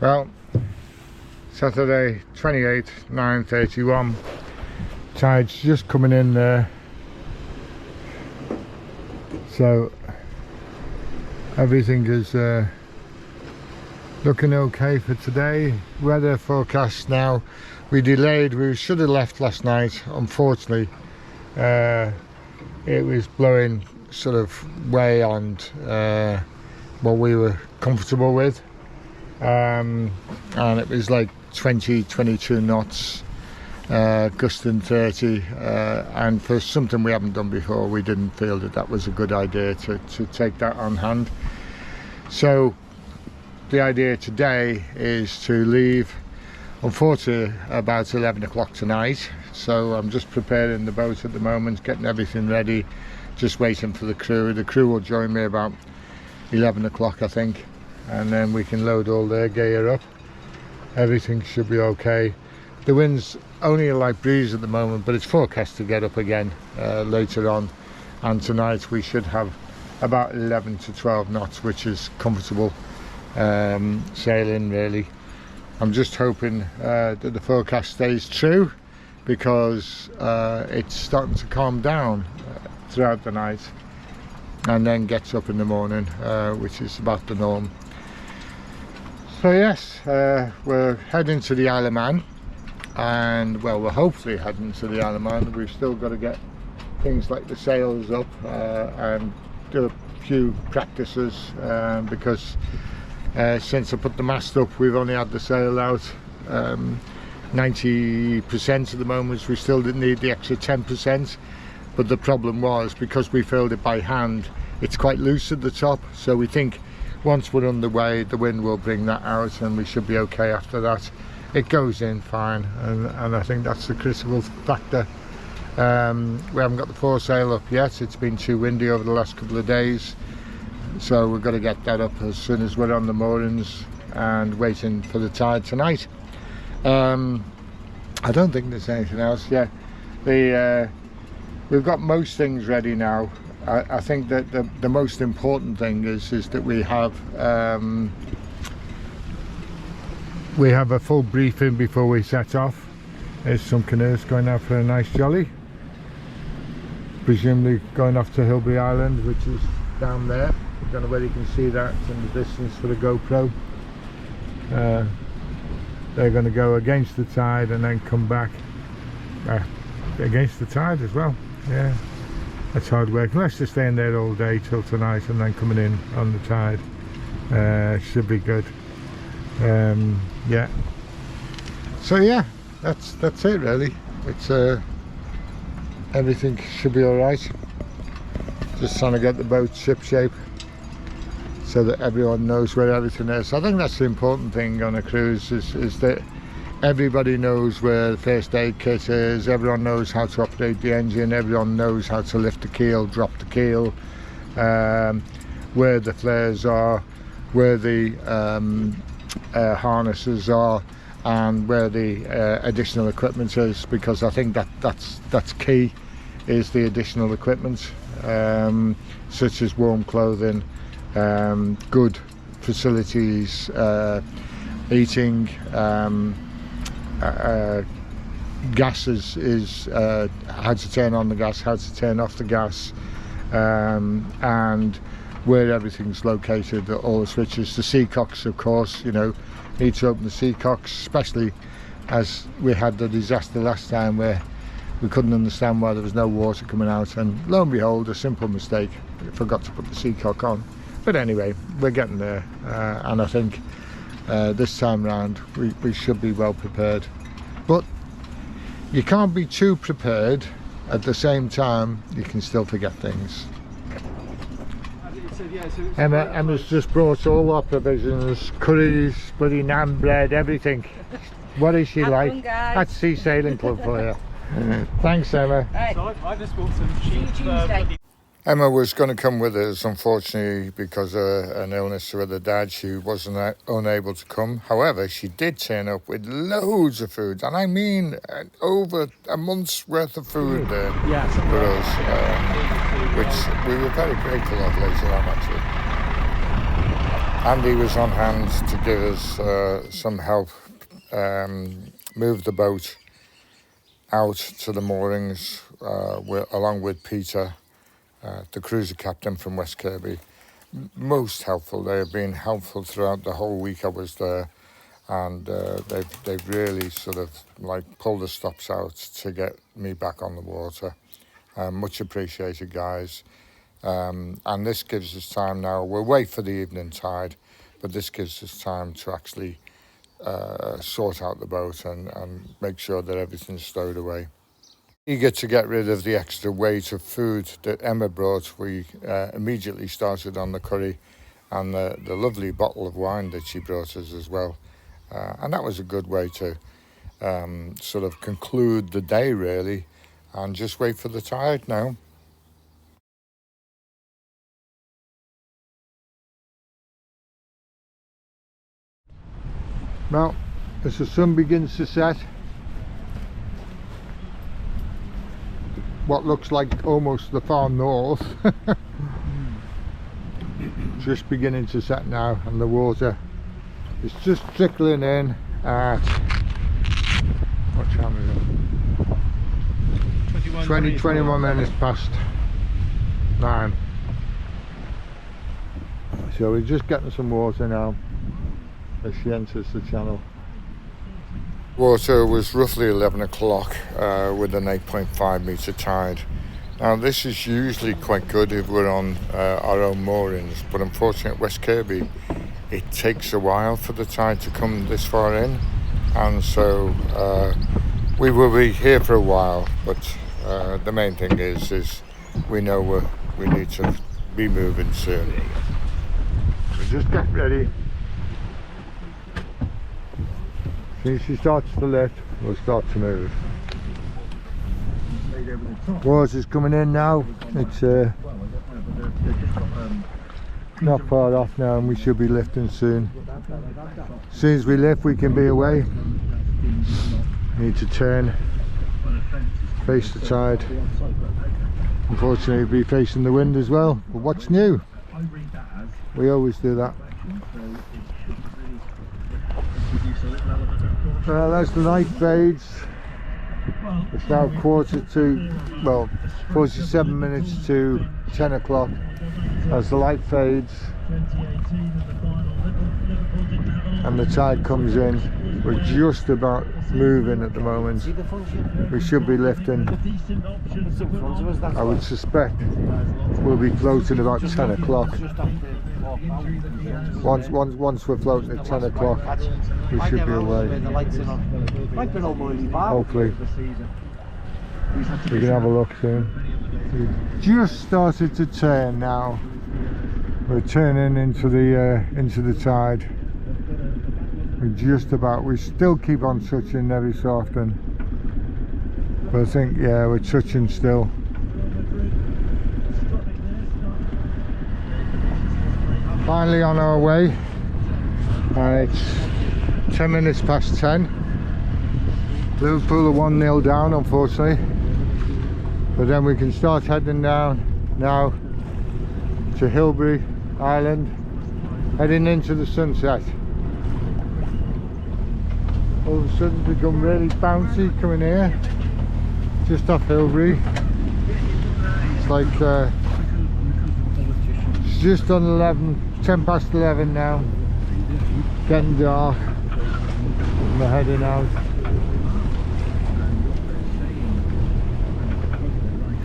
Well, Saturday 28th, 9:31. Tide's just coming in there. So everything is looking okay for today. Weather forecast now. We delayed, we should have left last night. Unfortunately, it was blowing sort of way on what we were comfortable with. And it was like 22 knots, gusting 30, and for something we haven't done before, we didn't feel that that was a good idea to take that on hand. So the idea today is to leave, unfortunately, about 11 o'clock tonight. So I'm just preparing the boat at the moment, getting everything ready, just waiting for the crew. The crew will join me about 11 o'clock, I think, and then we can load all their gear up. Everything should be okay. The wind's only a light breeze at the moment, but it's forecast to get up again later on, and tonight we should have about 11 to 12 knots, which is comfortable sailing really. I'm just hoping that the forecast stays true, because it's starting to calm down throughout the night and then gets up in the morning, which is about the norm. So yes, we're heading to the Isle of Man, and well, we're hopefully heading to the Isle of Man. We've still got to get things like the sails up and do a few practices, because since I put the mast up, we've only had the sail out 90% at the moment. We still didn't need the extra 10%, but the problem was, because we filled it by hand, it's quite loose at the top, so we think once we're underway the wind will bring that out and we should be okay after that. It goes in fine, and I think that's the critical factor. We haven't got the foresail up yet. It's been too windy over the last couple of days, so we've got to get that up as soon as we're on the moorings and waiting for the tide tonight. I don't think there's anything else. Yeah, we've got most things ready now. I think that the most important thing is that we have a full briefing before we set off. There's some canoes going out for a nice jolly, presumably going off to Hilbury Island, which is down there. I don't know whether you can see that in the distance for the GoPro. They're going to go against the tide and then come back against the tide as well. Yeah, that's hard work, unless they're staying there all day till tonight and then coming in on the tide. Should be good. Yeah, so yeah, that's it really. It's everything should be all right. Just trying to get the boat ship shape so that everyone knows where everything is. I think that's the important thing on a cruise, is that everybody knows where the first aid kit is, everyone knows how to operate the engine, everyone knows how to lift the keel, drop the keel, where the flares are, where the harnesses are, and where the additional equipment is, because I think that's key, is the additional equipment, such as warm clothing, good facilities, eating, gas is how to turn on the gas, how to turn off the gas, and where everything's located, all the switches. The seacocks, of course, you know, need to open the seacocks, especially as we had the disaster last time where we couldn't understand why there was no water coming out, and lo and behold, a simple mistake, we forgot to put the seacock on. But anyway, we're getting there, and I think this time round we should be well prepared. But you can't be too prepared. At the same time, you can still forget things. Emma's just brought all our provisions, curries, bloody naan bread, everything. What is she like? Fun, that's Sea Sailing Club for you. Thanks, Emma. Right. So I just bought some cheap Emma was going to come with us, unfortunately, because of an illness with her dad. She wasn't unable to come. However, she did turn up with loads of food, and I mean over a month's worth of food there for us, which we were very grateful of later on, actually. Andy was on hand to give us some help, move the boat out to the moorings, along with Peter, the cruiser captain from West Kirby. Most helpful. They have been helpful throughout the whole week I was there, and they've really sort of like pulled the stops out to get me back on the water. Much appreciated, guys. And this gives us time now. We'll wait for the evening tide, but this gives us time to actually sort out the boat and make sure that everything's stowed away. Eager to get rid of the extra weight of food that Emma brought, we immediately started on the curry and the lovely bottle of wine that she brought us as well. And that was a good way to sort of conclude the day, really, and just wait for the tide now. Well, as the sun begins to set, what looks like almost the far north, just beginning to set now, and the water is just trickling in at, what time is it? 21 minutes past 9. So we're just getting some water now as she enters the channel. Water was roughly 11 o'clock with an 8.5 metre tide. Now this is usually quite good if we're on our own moorings, but unfortunately at West Kirby it takes a while for the tide to come this far in, and so we will be here for a while, but the main thing is we know we need to be moving soon. So just get ready. As soon as she starts to lift, we'll start to move. Water's coming in now. It's not far off now, and we should be lifting soon. As soon as we lift, we can be away. Need to turn, face the tide. Unfortunately, we'll be facing the wind as well. But what's new? We always do that. Well, as the night fades, it's now 47 minutes to 10 o'clock. As the light fades and the tide comes in, we're just about moving at the moment. We should be lifting. I would suspect we'll be floating about 10 o'clock. Once we're floating at 10 o'clock, we should be away. Hopefully. We can have a look soon. We just started to turn now. We're turning into the tide. We still keep on touching every so often. But I think, yeah, we're touching still. Finally on our way. It's 10 minutes past 10. Liverpool are 1-0 down, unfortunately. But then we can start heading down now to Hilbury Island, heading into the sunset. All of a sudden become really bouncy coming here, just off Hilbury. It's like it's just on 10 past 11 now, getting dark, and we're heading out.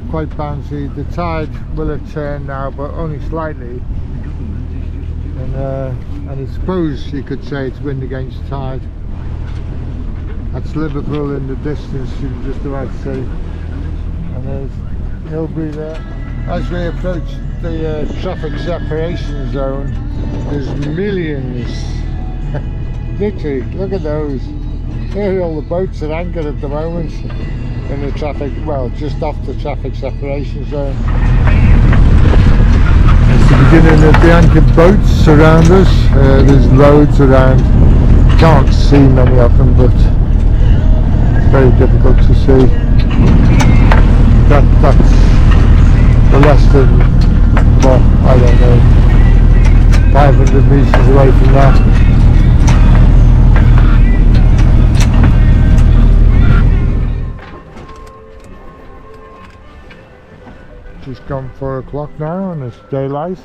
Quite bouncy. The tide will have turned now, but only slightly, and I suppose you could say it's wind against tide. That's Liverpool in the distance, you can just about see, and there's Hilbury there. As we approach the traffic separation zone, there's millions. Literally, look at those. There are all the boats that anchored at the moment in the traffic, well, just off the traffic separation zone. It's the beginning of the anchored boats around us. There's loads around. Can't see many of them, but very difficult to see. That's the less than, well, I don't know, 500 pieces away from that. Just gone 4 o'clock now and it's daylight.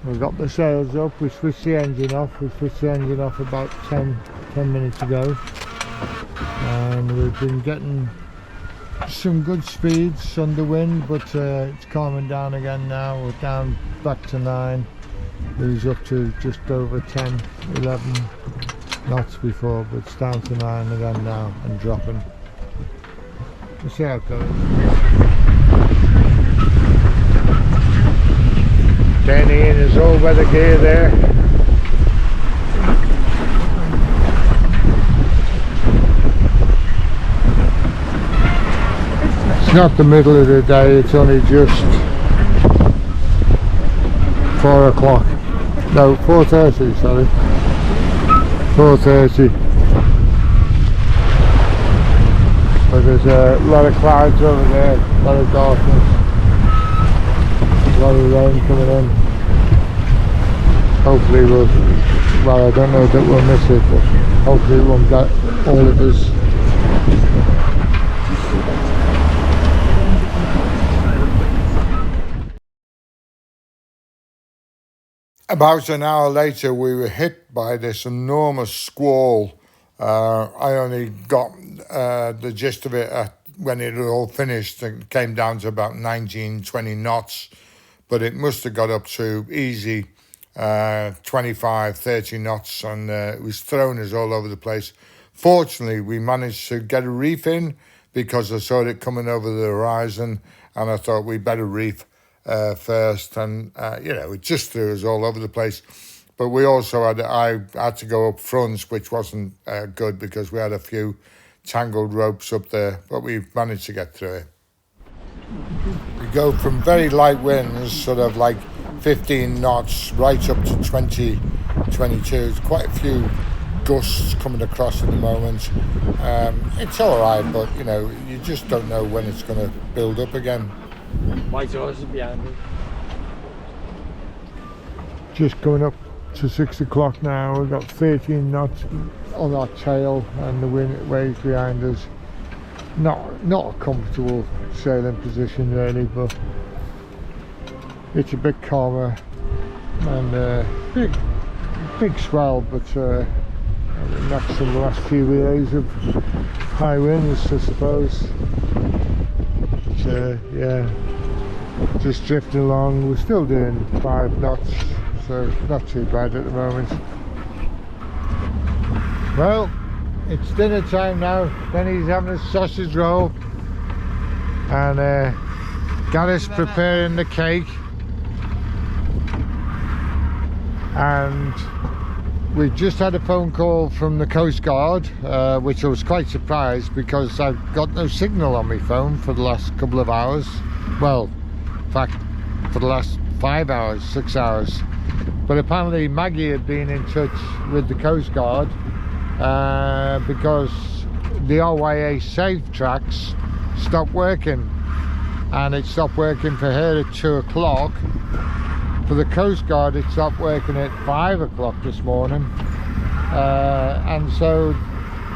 We've got the sails up, we switched the engine off. We switched the engine off about 10 minutes ago. And we've been getting some good speeds under wind, but it's calming down again now. We're down back to 9. It was up to just over 10, 11 knots before, but it's down to 9 again now and dropping. We'll see how it goes. Danny in his all weather gear there. It's not the middle of the day, it's only just 4 o'clock. No, 4:30, sorry. 4:30. But there's a lot of clouds over there, a lot of darkness, a lot of rain coming in. Hopefully well, I don't know that we'll miss it, but hopefully it won't get all of us. About an hour later we were hit by this enormous squall. I only got the gist of it when it had all finished. It came down to about 19-20 knots, but it must have got up to easy 25-30 knots, and it was throwing us all over the place. Fortunately we managed to get a reef in because I saw it coming over the horizon, and I thought we'd better reef first, and it just threw us all over the place. But we also I had to go up front, which wasn't good because we had a few tangled ropes up there, but we managed to get through it. We go from very light winds, sort of like 15 knots, right up to 20, 22. There's quite a few gusts coming across at the moment. It's all right, but you just don't know when it's going to build up again. White horses behind me. Just going up to 6 o'clock now. We've got 13 knots on our tail and the waves behind us. Not a comfortable sailing position really, but it's a bit calmer and big swell, but I think that's from the last few days of high winds, I suppose. But, yeah, just drifting along. We're still doing 5 knots, so not too bad at the moment. Well, it's dinner time now. Benny's having a sausage roll and Gareth's preparing the cake, and we've just had a phone call from the Coast Guard, which I was quite surprised because I've got no signal on my phone for the last couple of hours. Well, in fact, for the last 5 hours, 6 hours. But apparently Maggie had been in touch with the Coast Guard because the RYA safe tracks stopped working, and it stopped working for her at 2 o'clock. For the Coast Guard it stopped working at 5 o'clock this morning, and so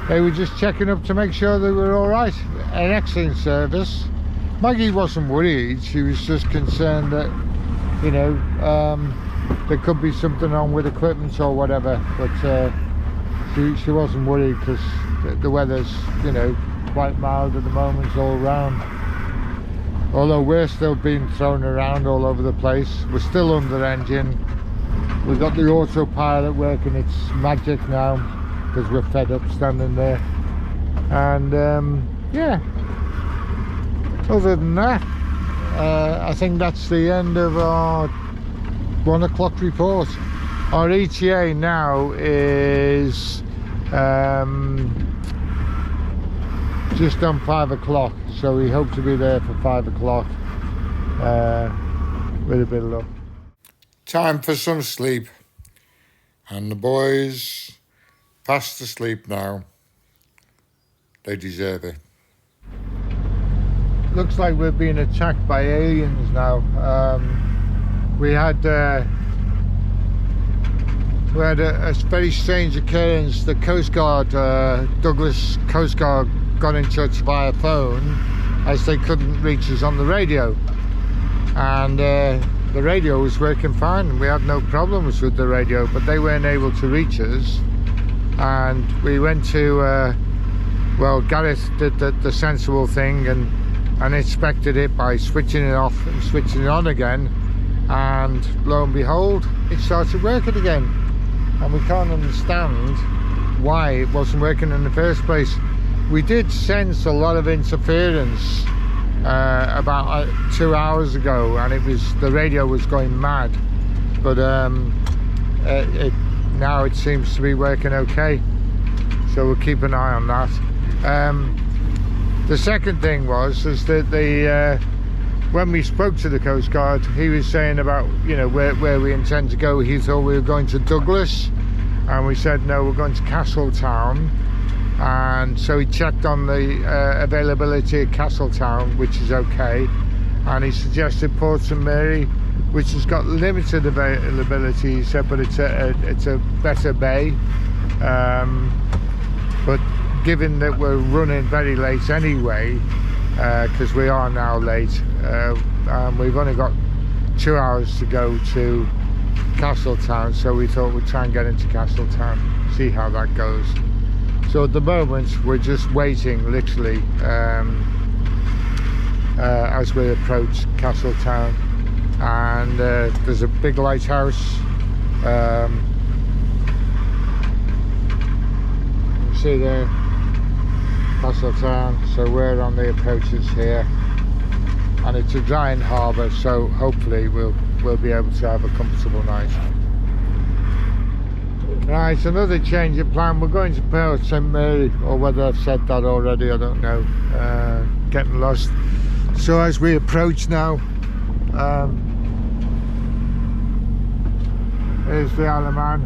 they were just checking up to make sure they were all right. An excellent service. Maggie wasn't worried, she was just concerned that there could be something wrong with equipment or whatever, but she wasn't worried because the weather's quite mild at the moment all round. Although we're still being thrown around all over the place. We're still under engine. We've got the autopilot working its magic now because we're fed up standing there. And yeah, other than that, I think that's the end of our 1 o'clock report. Our ETA now is just on 5 o'clock, so we hope to be there for 5 o'clock with a bit of luck. Time for some sleep, and the boys fast asleep now. They deserve it. looks like we're being attacked by aliens now. We had a very strange occurrence. The Coast Guard, Douglas Coast Guard, got in touch via phone as they couldn't reach us on the radio, and the radio was working fine. We had no problems with the radio, but they weren't able to reach us. And we went to well, Gareth did the sensible thing and inspected it by switching it off and switching it on again, and lo and behold, it started working again. And we can't understand why it wasn't working in the first place. We did sense a lot of interference about 2 hours ago, and the radio was going mad, but now it seems to be working okay, so we'll keep an eye on that. The second thing was that when we spoke to the Coast Guard, he was saying about, you know, where we intend to go. He thought we were going to Douglas, and we said no, we're going to Castletown. And so he checked on the availability of Castletown, which is okay, and he suggested Port St Mary, which has got limited availability, he said, but it's a better bay. But given that we're running very late anyway, because we are now late, and we've only got 2 hours to go to Castletown, so we thought we'd try and get into Castletown, see how that goes. So at the moment we're just waiting, literally, as we approach Castletown, and there's a big lighthouse. You see there, Castletown. So we're on the approaches here, and it's a giant harbour, so hopefully we'll be able to have a comfortable night. Right, another change of plan. We're going to Port St Mary, or whether I've said that already, I don't know. Getting lost. So as we approach now, there's the Isle of Man,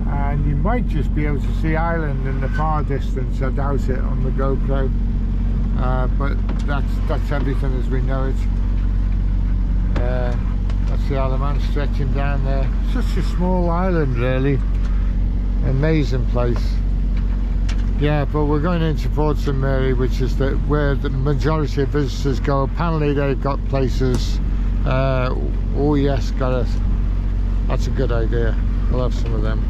and you might just be able to see Ireland in the far distance. I doubt it on the GoPro, but that's everything as we know it. That's the Isle of Man stretching down there. Such a small island, really. Amazing place. Yeah, but we're going into Port St Mary, which is where the majority of visitors go. Apparently they've got places. Oh yes, Gareth, that's a good idea. We'll have some of them.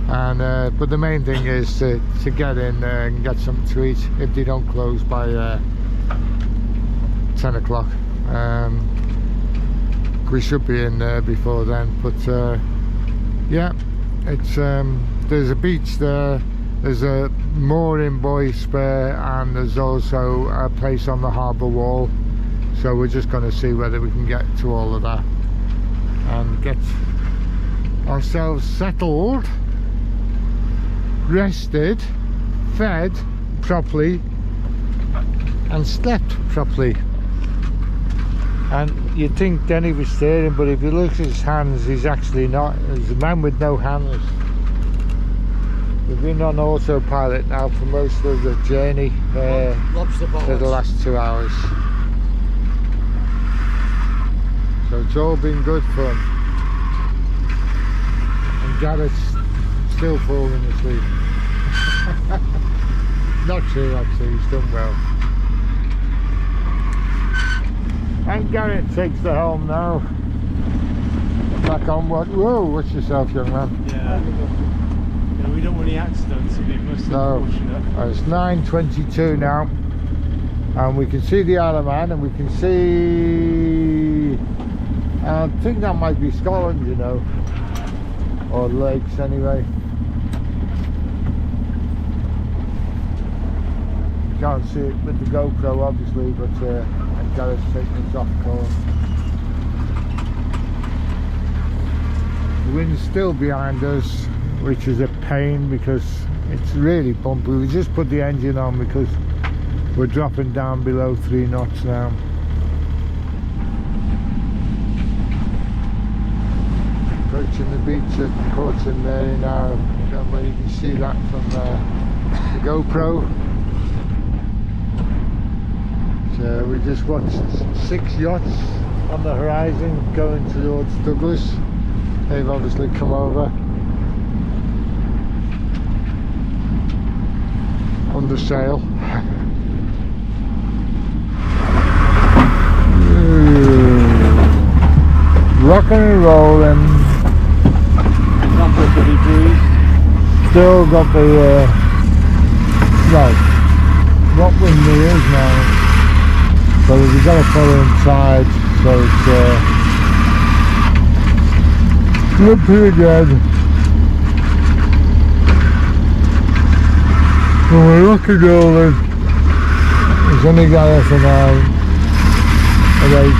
And but the main thing is to get in there and get something to eat if they don't close by 10 o'clock. We should be in there before then, but yeah, it's there's a beach there, there's a mooring buoy spare, and there's also a place on the harbour wall, so we're just going to see whether we can get to all of that and get ourselves settled, rested, fed properly, and slept properly. And you'd think Denny was steering, but if you look at his hands, he's actually not. He's a man with no hands. We've been on autopilot now for most of the journey for the last 2 hours. So it's all been good fun. And Gareth's still falling asleep. Not true, actually, he's done well. And Gareth takes the helm now. Back on what? Whoa, watch yourself, young man. Yeah, we don't want any accidents, it'd be most unfortunate. It's 9:22 now, and we can see the Isle of Man, and we can see, I think that might be Scotland, you know, or lakes anyway. You can't see it with the GoPro obviously, but Gareth's taking us off course. The wind's still behind us, which is a pain because it's really bumpy. We just put the engine on because we're dropping down below 3 knots now. Approaching the beach at Port St Mary now. I don't know whether you can see that from the GoPro. So We just watched 6 yachts on the horizon going towards Douglas. They've obviously come over under sail. Rocking and rolling. Not a pretty breeze. Still got the right, what wind there is now. So we've got a following tide, so it's not pretty good. Well, we're rocking and rolling. It's only got us at 8.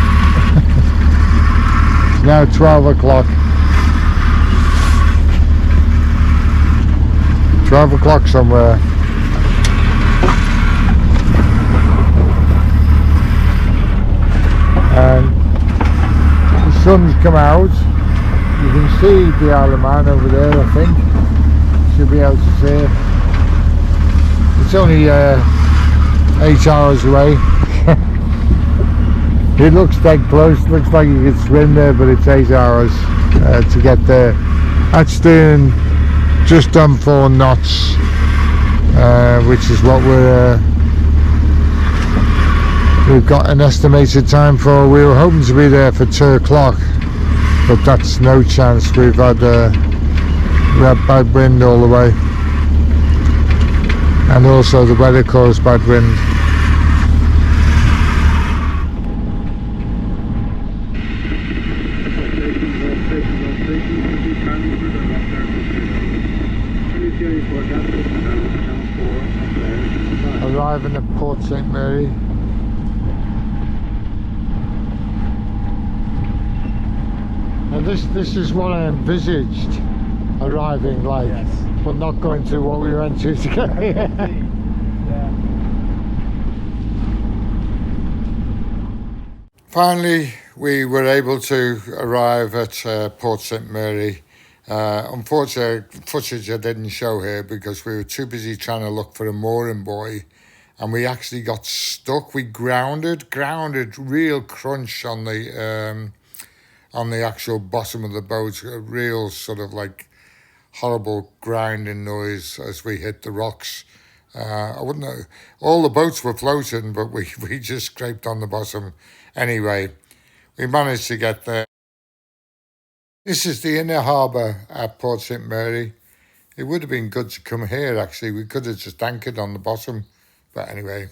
It's now 12 o'clock. 12 o'clock somewhere. And the sun's come out. You can see the Isle of Man over there, I think. Should be able to see it. It's only 8 hours away. It looks dead close, looks like you could swim there, but it's 8 hours to get there. That's doing just on 4 knots, which is what we've got an estimated time for. We were hoping to be there for 2 o'clock, but that's no chance. We had bad wind all the way, and also the weather caused bad wind. Arriving at Port St Mary. And this is what I envisaged arriving like, yes, but not going to what we went to get here. Yeah. Finally, we were able to arrive at Port St Mary. Unfortunately, footage I didn't show here because we were too busy trying to look for a mooring buoy, and we actually got stuck. We grounded, real crunch on the actual bottom of the boat, a real sort of like horrible grinding noise as we hit the rocks. I wouldn't know, all the boats were floating, but we just scraped on the bottom. Anyway, we managed to get there. This is the inner harbour at Port St Mary. It would have been good to come here actually. We could have just anchored on the bottom, but anyway,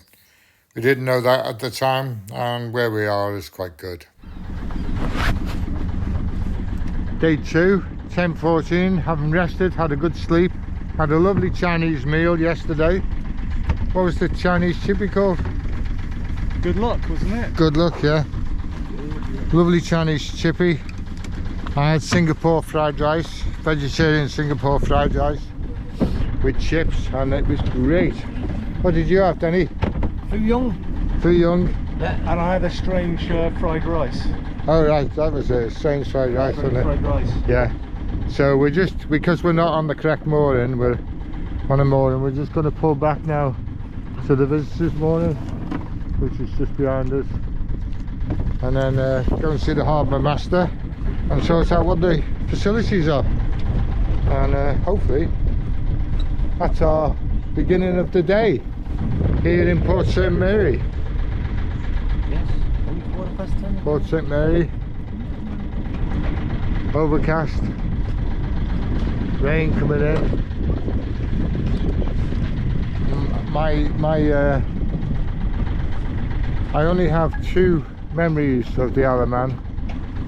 we didn't know that at the time, and where we are is quite good. Day 2, 10:14, having rested, had a good sleep, had a lovely Chinese meal yesterday. What was the Chinese chippy called? Good luck, wasn't it? Good luck, yeah. Lovely Chinese chippy. I had Singapore fried rice, vegetarian Singapore fried rice with chips, and it was great. What did you have, Danny? Foo Young. Foo Young. Yeah. And I had a strange fried rice. Oh right, that was a strange fried rice, wasn't it? Fried rice. Yeah. So we're just, because we're not on the correct mooring, we're on a mooring, we're just going to pull back now to the visitors mooring, which is just behind us, and then go and see the harbour master and sort out what the facilities are, and hopefully that's our beginning of the day here in Port St Mary. Yes, only 10:15. Port St Mary, overcast, rain coming in. I only have 2 memories of the Isle of Man.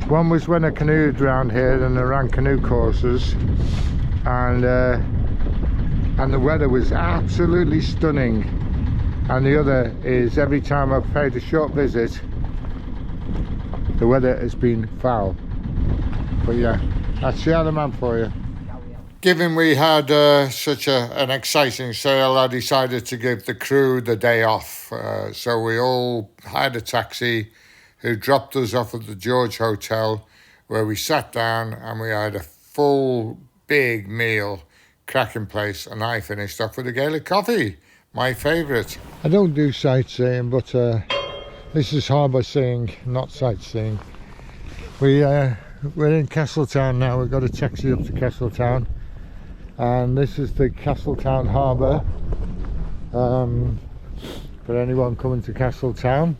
One was when I canoed around here and I ran canoe courses, and the weather was absolutely stunning. And the other is every time I've paid a short visit, the weather has been foul. But yeah, that's the Isle of Man for you. Given we had such an exciting sail, I decided to give the crew the day off. So we all hired a taxi who dropped us off at the George Hotel, where we sat down and we had a full big meal, cracking place, and I finished off with a Gaelic coffee, my favourite. I don't do sightseeing, but This is harbour seeing, not sightseeing. We're in Castletown now. We've got a taxi up to Castletown, and this is the Castletown harbour. For anyone coming to Castletown,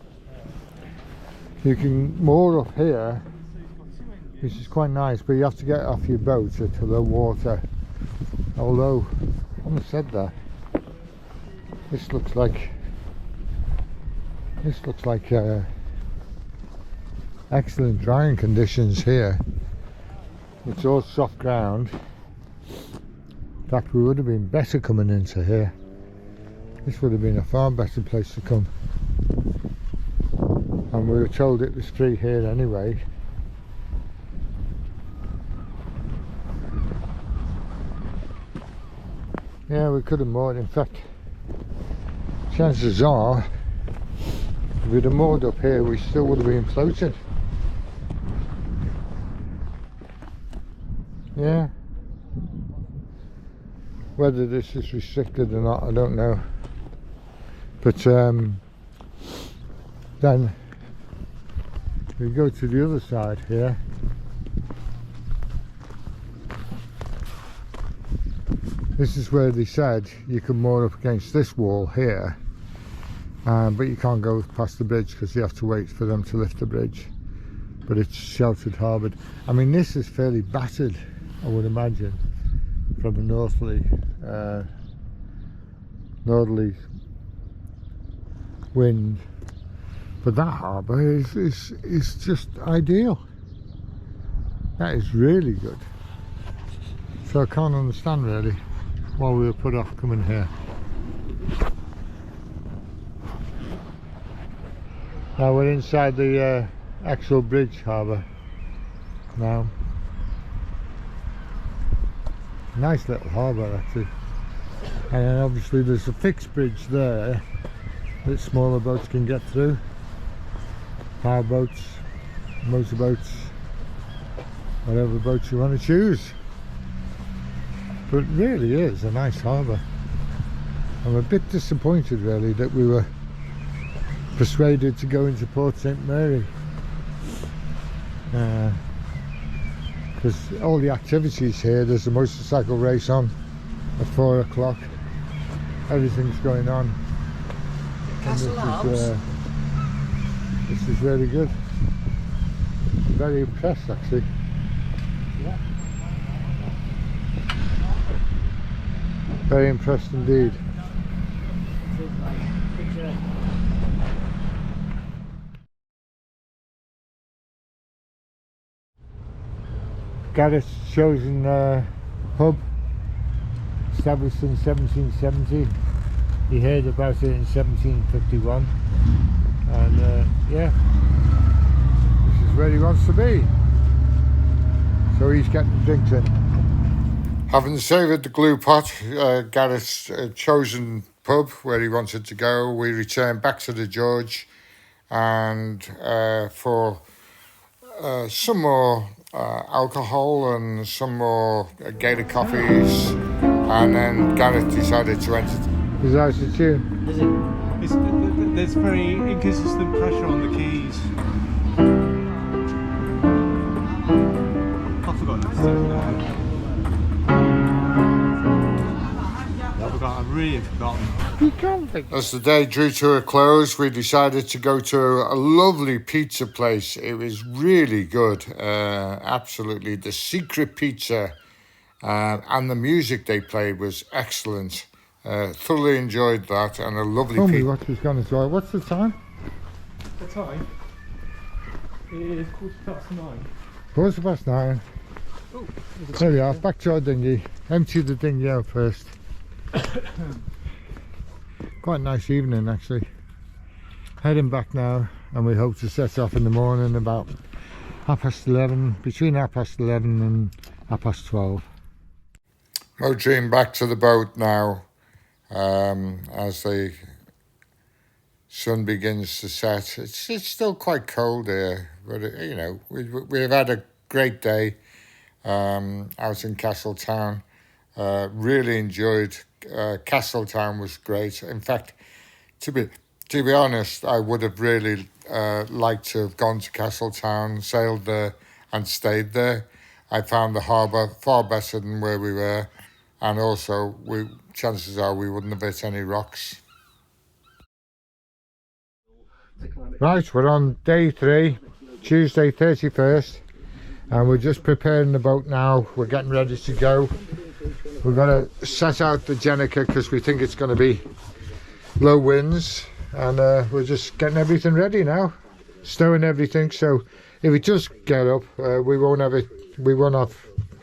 you can moor up here, which is quite nice, but you have to get off your boat into the water. Although, having said that, this looks like excellent drying conditions here. It's all soft ground. In fact, we would have been better coming into here. This would have been a far better place to come. And we were told it was free here anyway. Yeah, we could have moored. In fact, chances are, if we'd have moored up here, we still would have been floating. Yeah. Whether this is restricted or not, I don't know. But then we go to the other side here. This is where they said you can moor up against this wall here, but you can't go past the bridge because you have to wait for them to lift the bridge. But it's sheltered, harboured. I mean, this is fairly battered, I would imagine, from a northerly wind. But that harbour is just ideal. That is really good. So I can't understand really why we were put off coming here. Now we're inside the actual bridge harbour now. Nice little harbour actually. And then obviously there's a fixed bridge there that smaller boats can get through. Power boats, motorboats, whatever boats you want to choose. But it really is a nice harbour. I'm a bit disappointed really that we were persuaded to go into Port St Mary, because all the activities here, there's a motorcycle race on at 4 o'clock, everything's going on, and this is really good. I'm very impressed actually. Yeah. Very impressed indeed. Gareth's chosen pub, established in 1770. He heard about it in 1751, and yeah, this is where he wants to be. So he's getting drinks in. Having savoured the glue pot, Gareth's chosen pub where he wanted to go, we returned back to the George, and for some more alcohol and some more gator coffees, and then Gareth decided to enter. Is that the tune? Is it? There's very inconsistent pressure on the keys. I forgot that. I've really forgotten. You can't think. As the day drew to a close, we decided to go to a lovely pizza place. It was really good, absolutely. The Secret Pizza, and the music they played was excellent. Thoroughly enjoyed that, and a lovely Tell me pizza. what was going to enjoy. What's the time? The time is 9:15. 9:15. Oh, There we are, back to our dinghy. Empty the dinghy out first. Quite a nice evening actually. Heading back now, and we hope to set off in the morning about 11:30, between 11:30 and 12:30. Motoring back to the boat now, as the sun begins to set. It's still quite cold here, but you know, we've had a great day out in Castletown. Really enjoyed. Castletown was great. In fact, to be honest, I would have really like to have gone to Castletown, sailed there and stayed there. I found the harbour far better than where we were, and also chances are we wouldn't have hit any rocks. Right, we're on day 3, Tuesday 31st, and we're just preparing the boat now. We're getting ready to go. We're going to set out the Jenica because we think it's going to be low winds, and we're just getting everything ready now, stowing everything, so if it does get up, we won't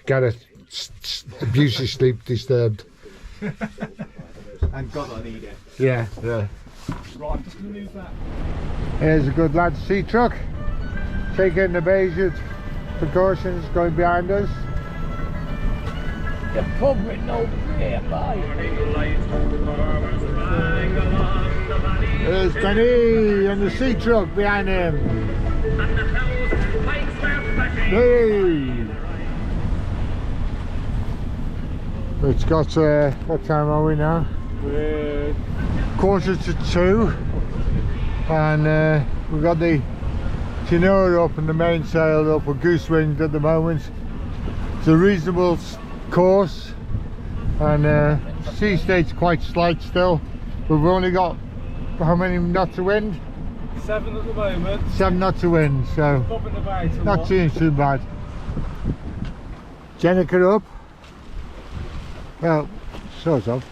get it abusive sleep disturbed. And God, I need it. Yeah. Right, I'm just going to move that. Here's a good lad sea truck, taking the measured precautions, going behind us. The pub with no beer, There's Benny and the sea truck behind him. Hey! It's got, what time are we now? We're 1:45, and we've got the Chinora up and the mainsail up, with goose winged at the moment. It's a reasonable course, and sea state's quite slight still. We've only got how many knots of wind? 7 at the moment. 7 knots of wind, so Bobbing about a not lot. too bad. Jenica up. Well, sort of.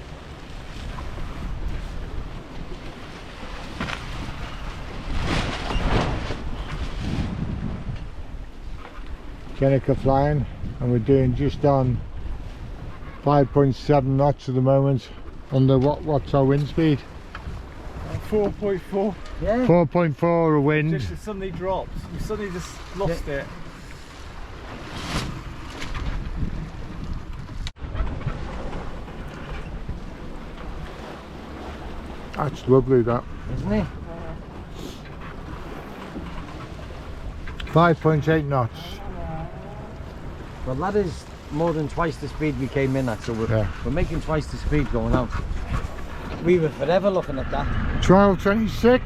Jenica flying, and we're doing just on 5.7 knots at the moment. Under what's our wind speed? 4.4. Yeah. 4.4 a wind. Just it suddenly dropped. We suddenly just lost it. That's lovely, that. Isn't it? 5.8 knots. Well, that is more than twice the speed we came in at, so we're making twice the speed going out. We were forever looking at that. 12.26.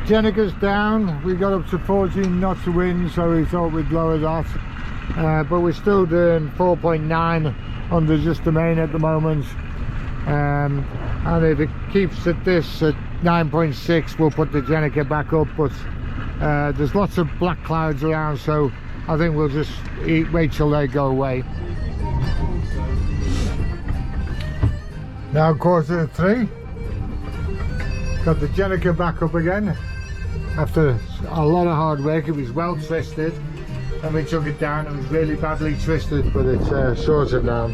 Jenica's down. We got up to 14 knots of wind, so we thought we'd lower that. But we're still doing 4.9 under just the main at the moment. And if it keeps at this at 9.6, we'll put the Jenica back up. But there's lots of black clouds around, so I think we'll just wait till they go away. Now 3:15. Got the Jenica back up again. After a lot of hard work, it was well twisted, and we took it down. It was really badly twisted, but it's sorted now.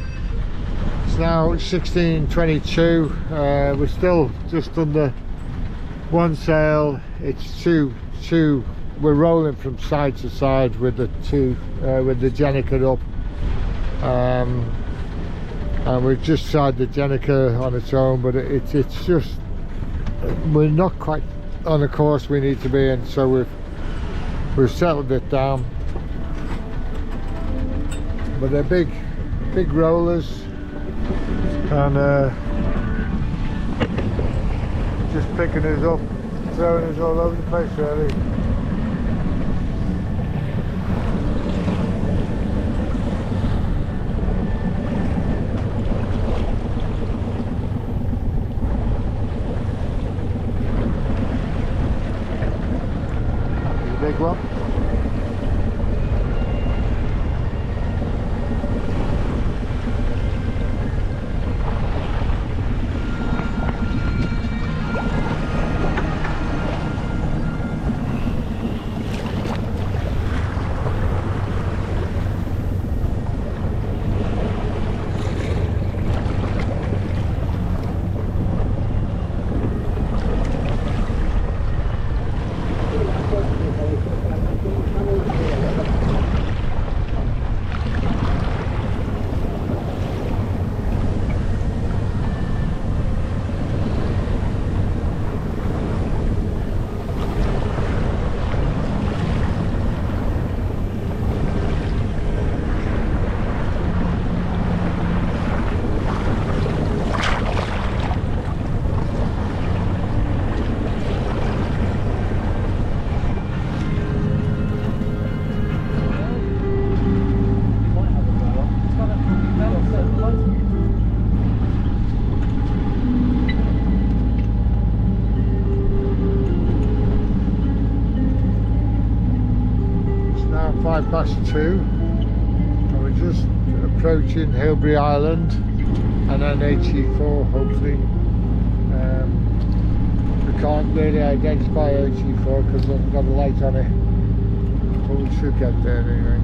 It's now 16:22. We're still just under one sail. It's two. We're rolling from side to side with the Jenica up, and we've just tried the Jenica on its own, but it's just, we're not quite on the course we need to be in, so we've settled it down. But they're big rollers, and just picking us up, throwing us all over the place really. Big one. 2:05 and we're just approaching Hilbury Island and then HE4 hopefully. We can't really identify HE4 because it hasn't got a light on it, but we should get there anyway.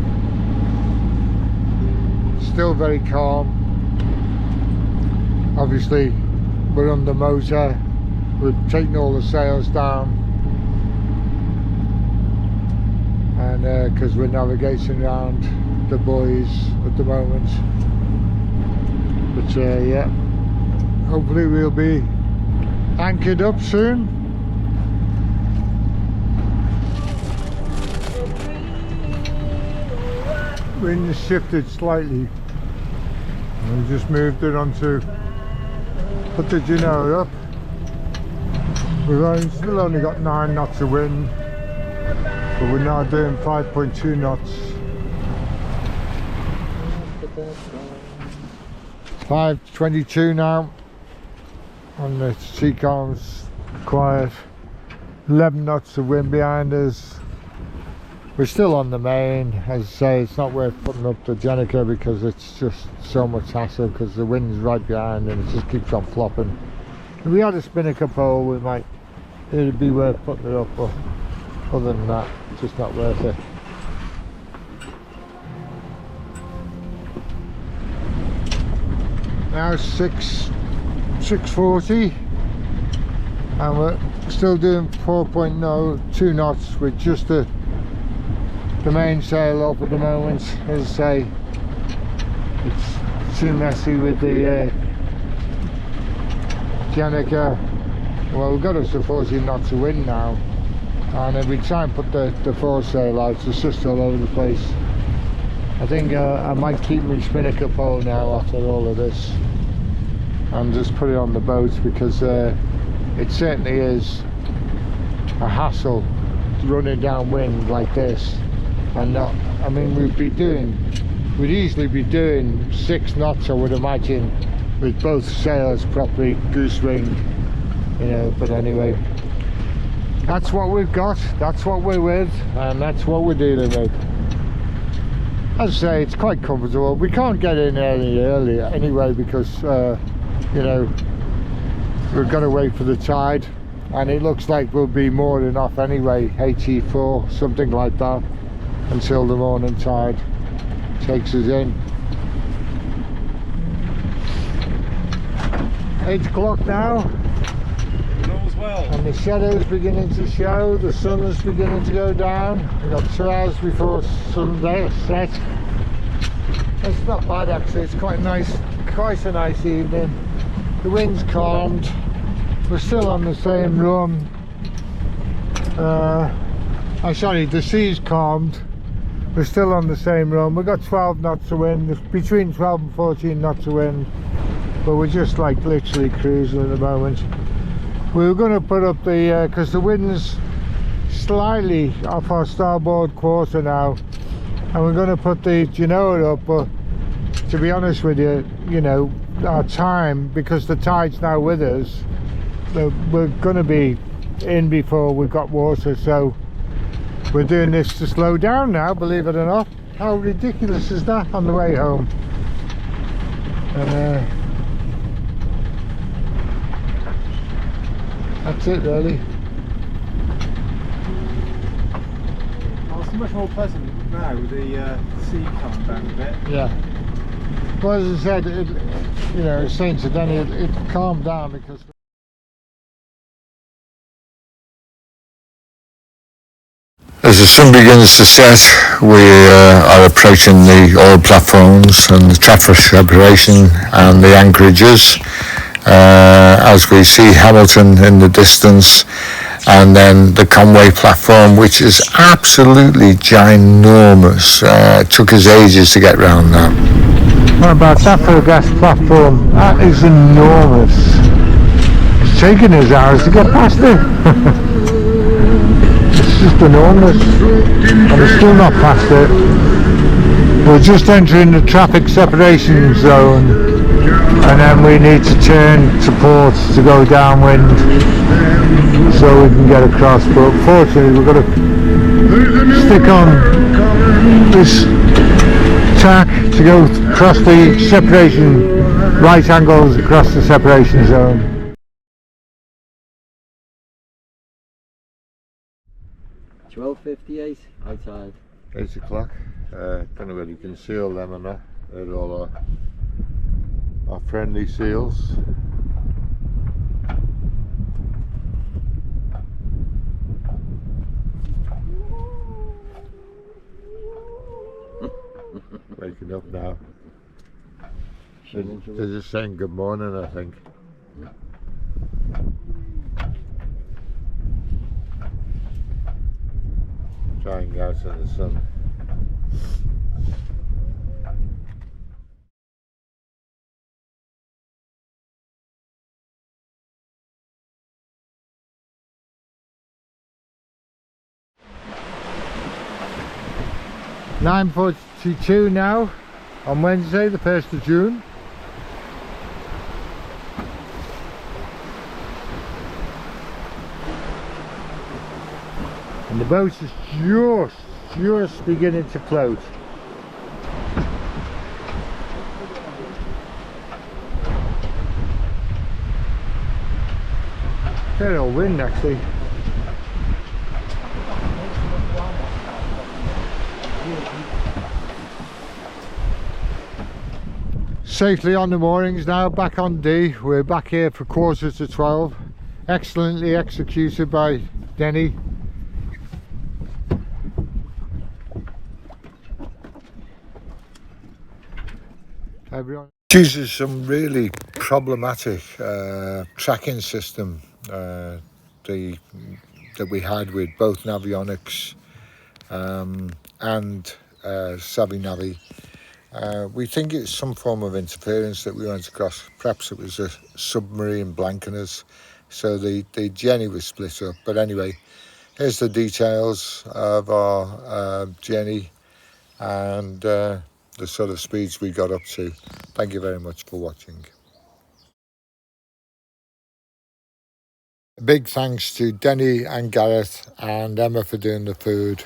Still very calm. Obviously we're on the motor, we're taking all the sails down, and because we're navigating around the buoys at the moment. But yeah, hopefully we'll be anchored up soon. Wind shifted slightly. We just moved it onto, put the genoa up. We've still only got 9 knots of wind, but we're now doing 5.2 knots. 5:22 now, and the sea calm's quiet. 11 knots of wind behind us. We're still on the main. As I say, it's not worth putting up the Jenica because it's just so much hassle because the wind's right behind and it just keeps on flopping. If we had a spinnaker pole, it'd be worth putting it up, but other than that, it's just not worth it. Now 6:40 and we're still doing 4.02 knots with just the mainsail up at the moment. As I say, it's too messy with the Jenica. Well, we've got us to 14 knots of wind now, and if we try and put the foresail out, it's just all over the place. I think I might keep my spinnaker pole now after all of this and just put it on the boat, because it certainly is a hassle running downwind like this. And not, I mean, we'd easily be doing 6 knots, I would imagine, with both sails properly goose winged, you know. But anyway, that's what we've got, that's what we're with, and that's what we're dealing with. As I say, it's quite comfortable. We can't get in any earlier anyway because you know, we've got to wait for the tide, and it looks like we'll be more than off anyway, HE4, something like that, until the morning tide takes us in. 8 o'clock now, and the shadows beginning to show, the sun is beginning to go down. We've got 2 hours before sunday set. It's not bad actually, it's quite nice, quite a nice evening. The wind's calmed, we're still on the same run. Sorry, the sea's calmed, we're still on the same run. We've got 12 knots of wind, between 12 and 14 knots of wind, but we're just like literally cruising at the moment. We were going to put up the, because the wind's slightly off our starboard quarter now, and we're going to put the genoa up, but to be honest with you, you know, our time, because the tide's now with us, we're going to be in before we've got water, so we're doing this to slow down now, believe it or not. How ridiculous is that on the way home? And that's it really. Oh, it's much more pleasant now with the sea calmed down a bit. Yeah. Well, as I said, you know, saying to Danny, it calmed down because as the sun begins to set, we are approaching the oil platforms and the traffic separation and the anchorages. As we see Hamilton in the distance, and then the Conway platform, which is absolutely ginormous. It took us ages to get round that. What about that for a gas platform? That is enormous. It's taken us hours to get past it. It's just enormous, and we're still not past it. We're just entering the traffic separation zone, and then we need to turn to port to go downwind so we can get across, but fortunately we've got to stick on this tack to go across the separation, right angles across the separation zone. 12:58 high tide. 8 o'clock. Don't know whether you can seal them or not. They're all our friendly seals. Waking up now. They're just saying good morning, I think. Drying out in the sun. (9:42) now on Wednesday, the 1st of June. And the boat is just beginning to float. Fair old wind actually. Safely on the moorings now, back on D. We're back here for 11:45. Excellently executed by Denny. Everyone uses some really problematic tracking system that we had with both Navionics and Savvy. We think it's some form of interference that we went across. Perhaps it was a submarine blanking us, so the Jenny was split up. But anyway, here's the details of our Jenny and the sort of speeds we got up to. Thank you very much for watching. A big thanks to Denny and Gareth and Emma for doing the food.